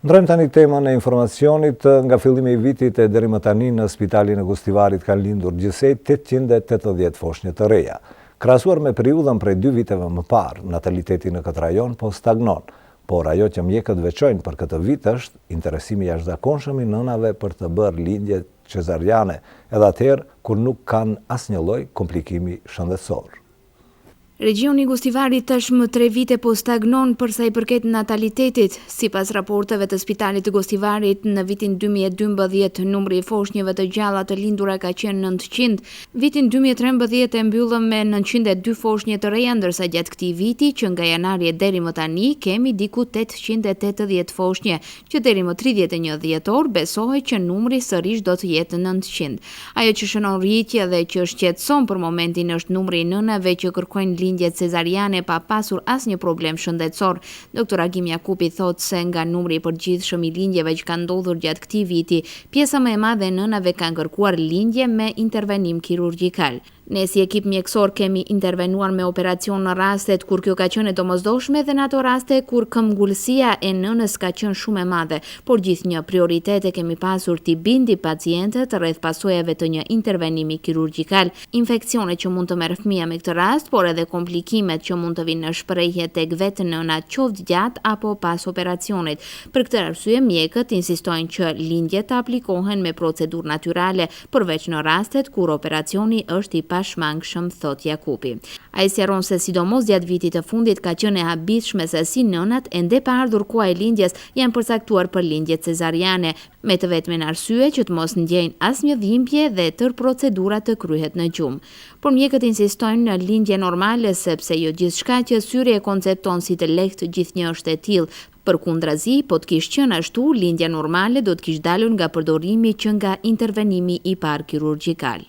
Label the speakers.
Speaker 1: Ndrojmë tani temën e informacionit. Nga fillimi i vitit e deri më tani në Spitalin e Gostivarit kanë lindur gjithsej 880 foshnjë të reja. Krahasuar me periudhën prej 2 viteve më parë, nataliteti në këtë rajon po stagnon, por ajo që mjekët veçojnë për këtë vit është interesimi jashtëzakonshëm i nënave për të bërë lindje cezariane, edhe atëherë kur nuk kanë asnjë lloj komplikimi shëndetësor.
Speaker 2: Regioni i Gostivarit tashmë 3 vite po stagnon për sa i përket natalitetit. Sipas raporteve të Spitalit të Gostivarit, në vitin 2012 numri i foshnjëve të gjalla të lindura ka qenë 900. Vitin 2013 e mbyllëm me 902 foshnjë të reja, ndërsa gjatë këtij viti, që nga janari deri më tani, kemi diku 880 foshnjë, që deri më 31 dhjetor besohet që numri sërish do të jetë 900. Ajo që shënon rritje dhe që shqetëson për momentin është numri i nënave që kërkojnë lindje cezariane pa pasur asnjë problem shëndetësor. Dr. Agim Jakupi thotë se nga numri i përgjithshëm i lindjeve që kanë ndodhur gjatë këtij viti, pjesa më e madhe e nënave kanë kërkuar lindje me intervenim kirurgjikal. Ne si ekip mjekësor kemi intervenuar me operacion në rastet kur kjo ka qenë e domosdoshme dhe në ato raste kur këmbgulësia e nënës ka qenë shumë e madhe, por gjithnjë prioritet e kemi pasur t'i bindi pacientët rreth pasojave të një intervenimi kirurgjikal, infekcione që mund të merr fëmia me këtë rast, por edhe komplikimet që mund të vinë në shprehje tek vetë nëna qoftë gjatë apo pas operacionit. Për këtë arsye mjekët insistojnë që lindjet të aplikohen me procedurë natyrale, përveç në rastet kur operacioni është i pashmangshëm, thot Jakupi. Ai sqaron se sidomos gjatë vitit të fundit ka qenë e habitshme se si nënat ende pa ardhur koha e lindjes janë përcaktuar për lindje cezariane, me të vetmen arsye që të mos ndjejnë asnjë dhimbje dhe tërë procedura të kryhet në gjumë. Por mjekët insistojnë në lindje normale sepse jo gjithçka që syri e koncepton si të lehtë gjithnjë është e tillë. Përkundrazi, po të kishte qenë ashtu, lindja normale do të kishte dalur nga përdorimi që nga intervenimi i parë kirurgjikal.